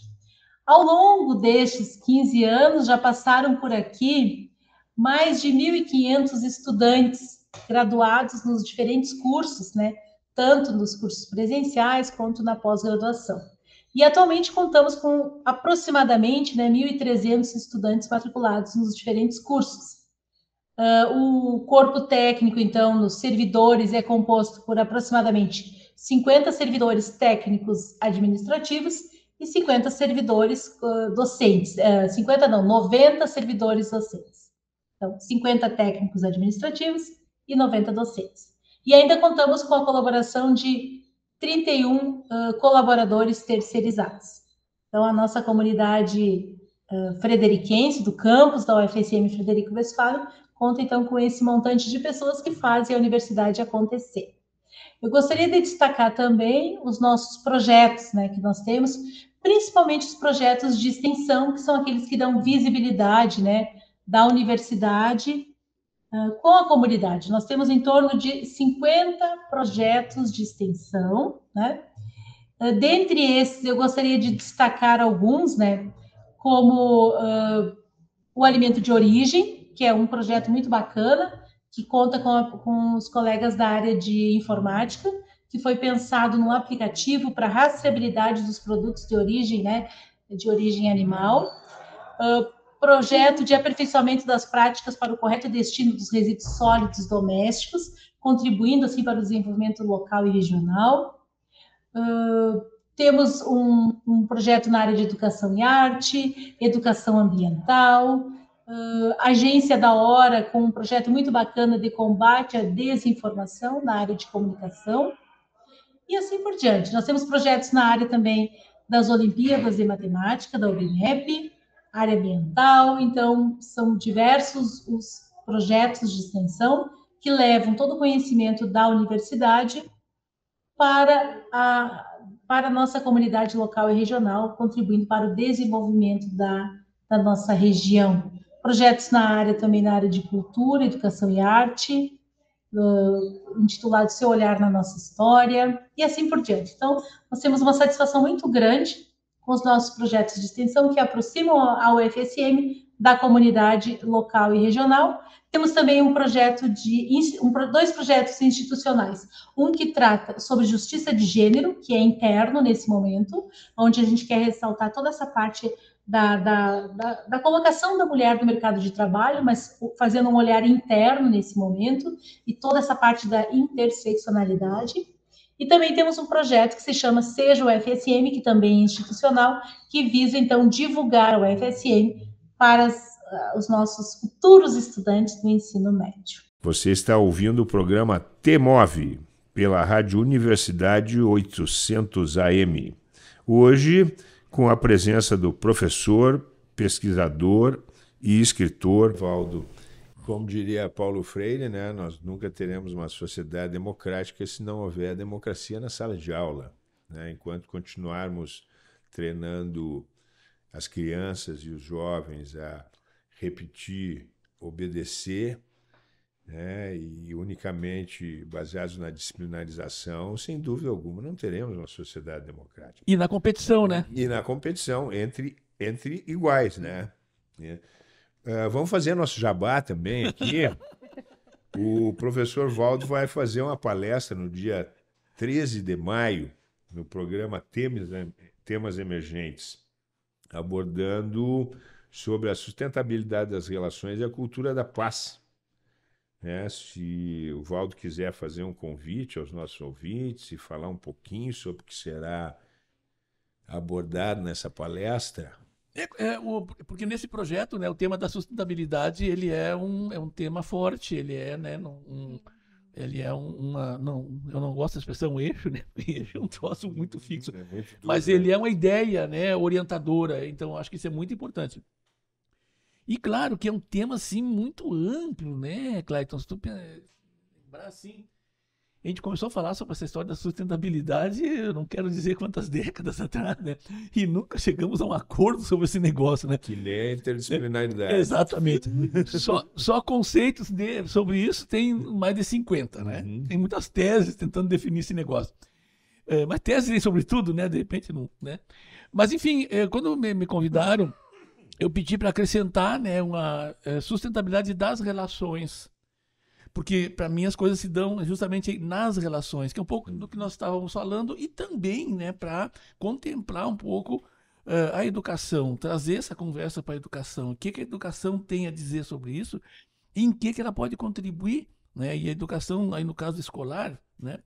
S6: Ao longo destes 15 anos, já passaram por aqui mais de 1.500 estudantes graduados nos diferentes cursos, né, tanto nos cursos presenciais quanto na pós-graduação. E atualmente contamos com aproximadamente, né, 1.300 estudantes matriculados nos diferentes cursos. O corpo técnico, então, nos servidores é composto por aproximadamente 50 servidores técnicos administrativos e 50 servidores docentes. 90 servidores docentes. Então, 50 técnicos administrativos e 90 docentes. E ainda contamos com a colaboração de 31 colaboradores terceirizados. Então, a nossa comunidade frederiquense, do campus da UFSM Frederico Westphalen, conta, então, com esse montante de pessoas que fazem a universidade acontecer. Eu gostaria de destacar também os nossos projetos, né, que nós temos, principalmente os projetos de extensão, que são aqueles que dão visibilidade, né, da universidade com a comunidade. Nós temos em torno de 50 projetos de extensão, né? Dentre esses, eu gostaria de destacar alguns, né, como o Alimento de Origem, que é um projeto muito bacana, que conta com os colegas da área de informática, que foi pensado num aplicativo para rastreabilidade dos produtos de origem, né, de origem animal. Projeto de aperfeiçoamento das práticas para o correto destino dos resíduos sólidos domésticos, contribuindo, assim, para o desenvolvimento local e regional. Temos um projeto na área de educação e arte, educação ambiental, Agência da Hora, com um projeto muito bacana de combate à desinformação na área de comunicação, e assim por diante. Nós temos projetos na área também das Olimpíadas de Matemática, da UBMEP, área ambiental. Então, são diversos os projetos de extensão que levam todo o conhecimento da universidade para a nossa comunidade local e regional, contribuindo para o desenvolvimento da nossa região. Projetos na área também, na área de cultura, educação e arte, intitulado Seu Olhar na Nossa História, e assim por diante. Então, nós temos uma satisfação muito grande com os nossos projetos de extensão que aproximam a UFSM da comunidade local e regional. Temos também dois projetos institucionais. Um que trata sobre justiça de gênero, que é interno nesse momento, onde a gente quer ressaltar toda essa parte da colocação da mulher no mercado de trabalho, mas fazendo um olhar interno nesse momento, e toda essa parte da interseccionalidade. E também temos um projeto que se chama Seja UFSM, que também é institucional, que visa, então, divulgar a UFSM para os nossos futuros estudantes do ensino médio.
S1: Você está ouvindo o programa TMOV, pela Rádio Universidade 800 AM. Hoje, com a presença do professor, pesquisador e escritor Valdo. Como diria Paulo Freire, né, nós nunca teremos uma sociedade democrática se não houver democracia na sala de aula, né? Enquanto continuarmos treinando as crianças e os jovens a repetir, obedecer, né, e unicamente baseados na disciplinarização, sem dúvida alguma, não teremos uma sociedade democrática.
S3: E na competição, né?
S1: E na competição, entre iguais, né? Vamos fazer nosso jabá também aqui. O professor Valdo vai fazer uma palestra no dia 13 de maio, no programa Temas Emergentes, abordando sobre a sustentabilidade das relações e a cultura da paz. Se o Valdo quiser fazer um convite aos nossos ouvintes e falar um pouquinho sobre o que será abordado nessa palestra.
S3: Porque nesse projeto, né, o tema da sustentabilidade ele é um tema forte, ele é, né, eu não gosto da expressão eixo, né? Eixo é um troço muito fixo, muito duro, mas ele é uma ideia, né, orientadora, então acho que isso é muito importante. E claro que é um tema assim muito amplo, né, Clayton? Se tu lembrar assim, a gente começou a falar sobre essa história da sustentabilidade, eu não quero dizer quantas décadas atrás, né? E nunca chegamos a um acordo sobre esse negócio, né?
S1: Que nem a interdisciplinaridade.
S3: Exatamente. Só conceitos sobre isso tem mais de 50, né? Tem muitas teses tentando definir esse negócio. Mas teses sobre tudo, né? De repente não, né? Mas enfim, quando me convidaram, eu pedi para acrescentar, né, uma sustentabilidade das relações. Porque, para mim, as coisas se dão justamente nas relações, que é um pouco do que nós estávamos falando, e também, né, para contemplar um pouco a educação, trazer essa conversa para a educação. O que a educação tem a dizer sobre isso e em que ela pode contribuir, né? E a educação, aí no caso escolar, né,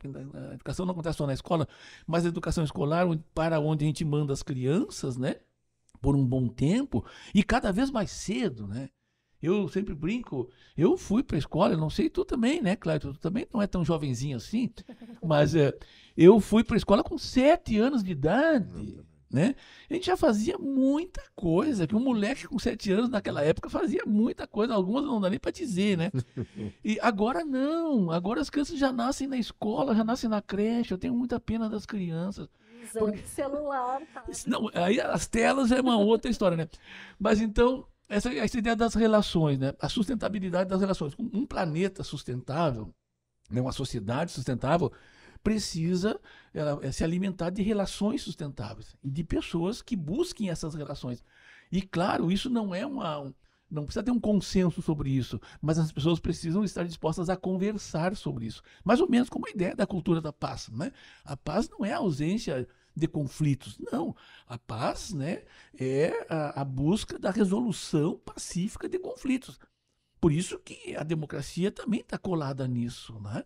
S3: a educação não acontece só na escola, mas a educação escolar, para onde a gente manda as crianças, né, por um bom tempo e cada vez mais cedo, né? Eu sempre brinco, eu fui para a escola, eu não sei tu também, né, Cláudio? Tu também não é tão jovenzinho assim, mas eu fui para a escola com 7 anos de idade, né? A gente já fazia muita coisa, que um moleque com 7 anos naquela época fazia muita coisa, algumas não dá nem para dizer, né? E agora não, agora as crianças já nascem na escola, já nascem na creche, eu tenho muita pena das crianças.
S2: Usando celular, tá?
S3: Não, aí as telas é uma outra história, né? Mas então, essa ideia das relações, né? A sustentabilidade das relações. Um planeta sustentável, né? Uma sociedade sustentável, precisa se alimentar de relações sustentáveis e de pessoas que busquem essas relações. E claro, isso não é não precisa ter um consenso sobre isso, mas as pessoas precisam estar dispostas a conversar sobre isso. Mais ou menos como a ideia da cultura da paz, né? A paz não é a ausência de conflitos, não. A paz, né, é a busca da resolução pacífica de conflitos. Por isso que a democracia também está colada nisso, né?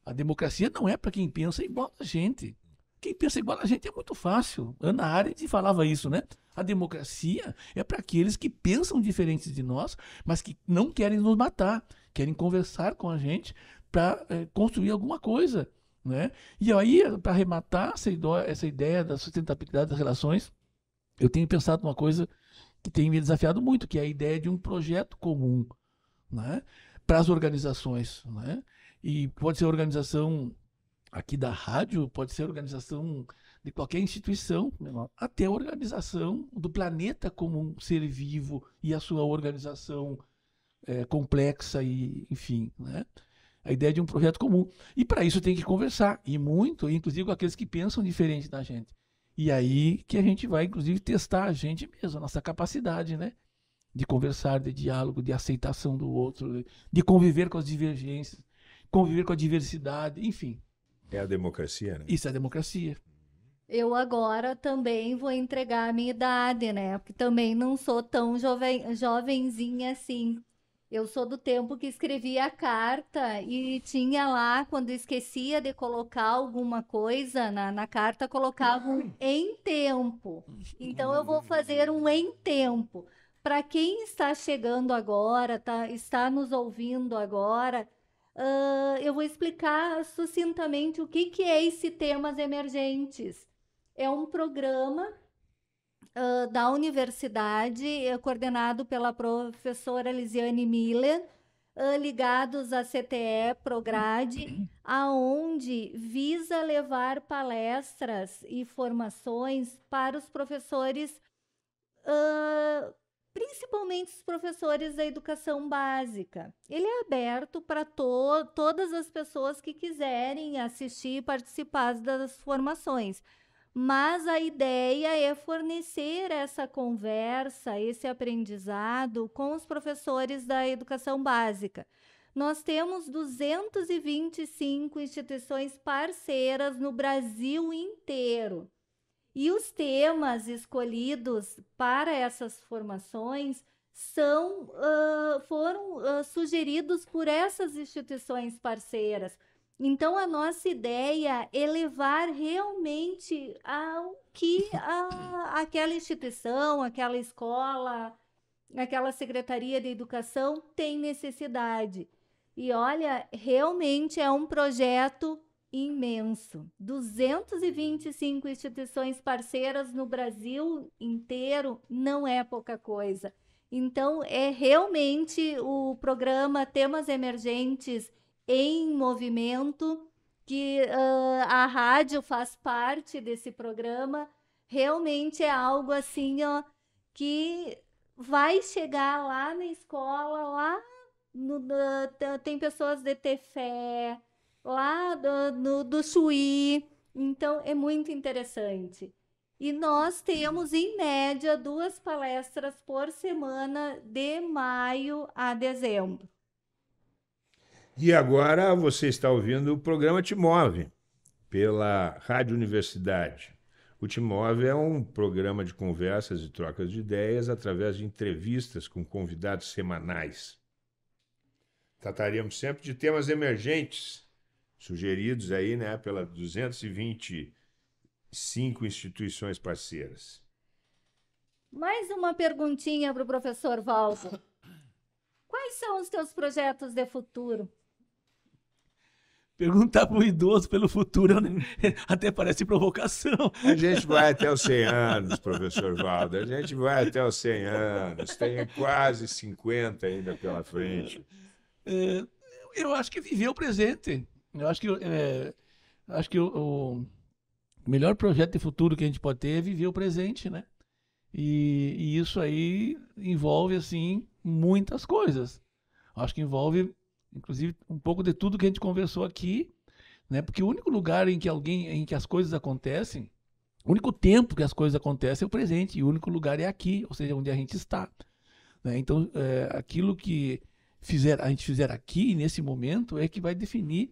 S3: A democracia não é para quem pensa igual a gente. Quem pensa igual a gente é muito fácil. Hannah Arendt falava isso, né? A democracia é para aqueles que pensam diferentes de nós, mas que não querem nos matar, querem conversar com a gente para construir alguma coisa, né? E aí, para arrematar essa ideia da sustentabilidade das relações, eu tenho pensado numa coisa que tem me desafiado muito, que é a ideia de um projeto comum, né? Para as organizações, né? E pode ser organização aqui da rádio, pode ser organização de qualquer instituição, até a organização do planeta como um ser vivo e a sua organização complexa e, enfim, né? A ideia de um projeto comum. E para isso tem que conversar, e muito, inclusive com aqueles que pensam diferente da gente. E aí que a gente vai, inclusive, testar a gente mesmo, a nossa capacidade, né? De conversar, de diálogo, de aceitação do outro, de conviver com as divergências, conviver com a diversidade, enfim.
S1: É a democracia, né?
S3: Isso é democracia.
S2: Eu agora também vou entregar a minha idade, né? Porque também não sou tão jovenzinha assim. Eu sou do tempo que escrevia a carta e tinha lá, quando esquecia de colocar alguma coisa na carta, colocava um em tempo. Então eu vou fazer um em tempo. Para quem está chegando agora, está nos ouvindo agora, eu vou explicar sucintamente o que é esse Temas Emergentes. É um programa da universidade, coordenado pela professora Lisiane Miller, ligados à CTE Prograde, aonde visa levar palestras e formações para os professores, principalmente os professores da educação básica. Ele é aberto para todas as pessoas que quiserem assistir e participar das formações. Mas a ideia é fornecer essa conversa, esse aprendizado com os professores da educação básica. Nós temos 225 instituições parceiras no Brasil inteiro. E os temas escolhidos para essas formações foram sugeridos por essas instituições parceiras. Então, a nossa ideia é levar realmente ao que aquela instituição, aquela escola, aquela secretaria de educação tem necessidade. E olha, realmente é um projeto imenso. 225 instituições parceiras no Brasil inteiro não é pouca coisa. Então, é realmente o programa Temas Emergentes em Movimento, que a rádio faz parte desse programa. Realmente é algo assim, ó, que vai chegar lá na escola, lá tem pessoas de Tefé, lá do Chuí, então é muito interessante. E nós temos, em média, 2 palestras por semana, de maio a dezembro.
S1: E agora você está ouvindo o programa Te Move, pela Rádio Universidade. O Te Move é um programa de conversas e trocas de ideias através de entrevistas com convidados semanais. Trataremos sempre de temas emergentes, sugeridos aí, né, pelas 225 instituições parceiras.
S2: Mais uma perguntinha para o professor Valdo. Quais são os teus projetos de futuro?
S3: Perguntar para o idoso pelo futuro até parece provocação.
S1: A gente vai até os 100 anos, professor Valdo. A gente vai até os 100 anos. Tem quase 50 ainda pela frente.
S3: Eu acho que viver o presente. Eu acho que o melhor projeto de futuro que a gente pode ter é viver o presente, né? E isso aí envolve, assim, muitas coisas. Acho que envolve, inclusive, um pouco de tudo que a gente conversou aqui, né? Porque o único lugar em que as coisas acontecem, o único tempo que as coisas acontecem é o presente, e o único lugar é aqui, ou seja, onde a gente está, né? Então, aquilo que a gente fizer aqui, nesse momento, é que vai definir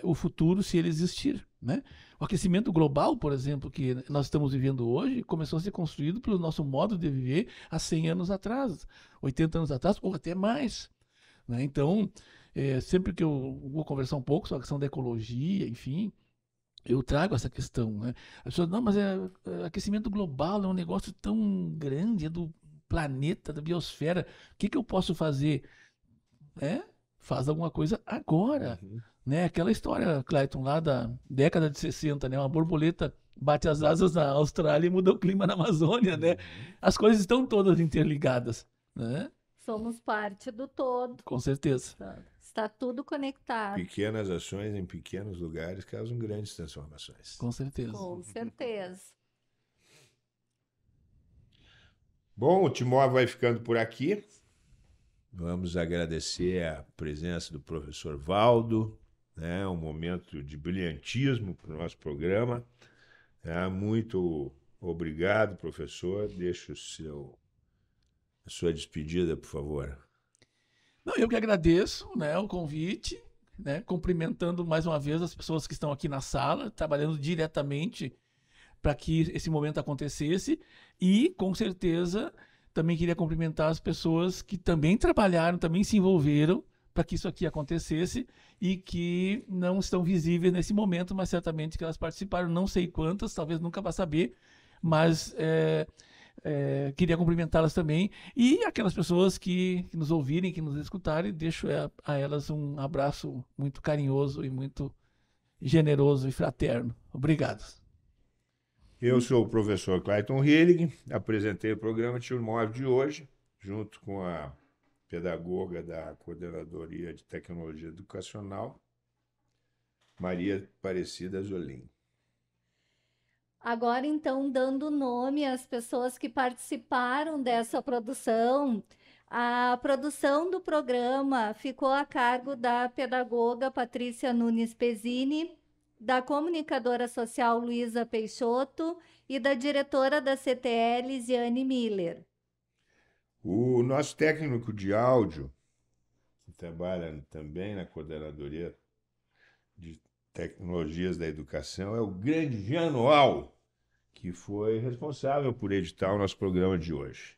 S3: o futuro, se ele existir, né? O aquecimento global, por exemplo, que nós estamos vivendo hoje, começou a ser construído pelo nosso modo de viver há 100 anos atrás, 80 anos atrás, ou até mais, né? Então, sempre que eu vou conversar um pouco sobre a questão da ecologia, enfim, eu trago essa questão, né? As pessoas, não, mas aquecimento global é um negócio tão grande, é do planeta, da biosfera, o que eu posso fazer? Faz alguma coisa agora, né? Aquela história, Clayton, lá da década de 60, né? Uma borboleta bate as asas na Austrália e muda o clima na Amazônia, né? As coisas estão todas interligadas, né?
S2: Somos parte do todo.
S3: Com certeza.
S2: Está tudo conectado.
S1: Pequenas ações em pequenos lugares causam grandes transformações.
S3: Com certeza.
S2: Com certeza.
S1: Bom, o Timó vai ficando por aqui. Vamos agradecer a presença do professor Valdo, né? Um momento de brilhantismo para o nosso programa. Muito obrigado, professor. Deixa a sua despedida, por favor.
S3: Não, eu que agradeço, né, o convite, né, cumprimentando mais uma vez as pessoas que estão aqui na sala, trabalhando diretamente para que esse momento acontecesse, e, com certeza, também queria cumprimentar as pessoas que também trabalharam, também se envolveram para que isso aqui acontecesse e que não estão visíveis nesse momento, mas certamente que elas participaram, não sei quantas, talvez nunca vá saber, mas queria cumprimentá-las também, e aquelas pessoas que nos ouvirem, que nos escutarem, deixo a elas um abraço muito carinhoso e muito generoso e fraterno. Obrigado.
S1: Eu sou o professor Clayton Hillig, apresentei o programa Timóvel de hoje, junto com a pedagoga da Coordenadoria de Tecnologia Educacional, Maria Aparecida Zolim.
S2: Agora, então, dando nome às pessoas que participaram dessa produção, a produção do programa ficou a cargo da pedagoga Patrícia Nunes Pezzini, da comunicadora social Luísa Peixoto e da diretora da CTL, Ziane Miller.
S1: O nosso técnico de áudio, que trabalha também na Coordenadoria de Tecnologias da Educação, é o grande Jean Noal, que foi responsável por editar o nosso programa de hoje.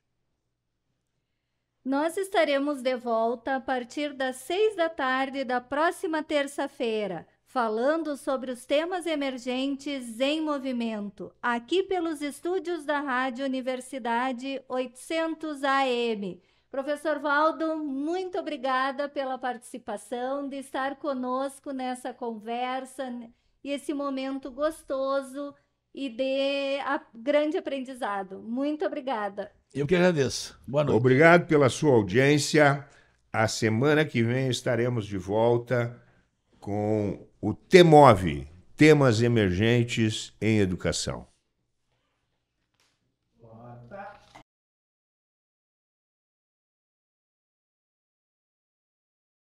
S2: Nós estaremos de volta a partir das 18h da próxima terça-feira, falando sobre os temas emergentes em movimento, aqui pelos estúdios da Rádio Universidade 800 AM. Professor Valdo, muito obrigada pela participação, de estar conosco nessa conversa e esse momento gostoso e de grande aprendizado. Muito obrigada.
S3: Eu que agradeço. Boa noite.
S1: Obrigado pela sua audiência. A semana que vem estaremos de volta com o TEMOV, Temas Emergentes em Educação.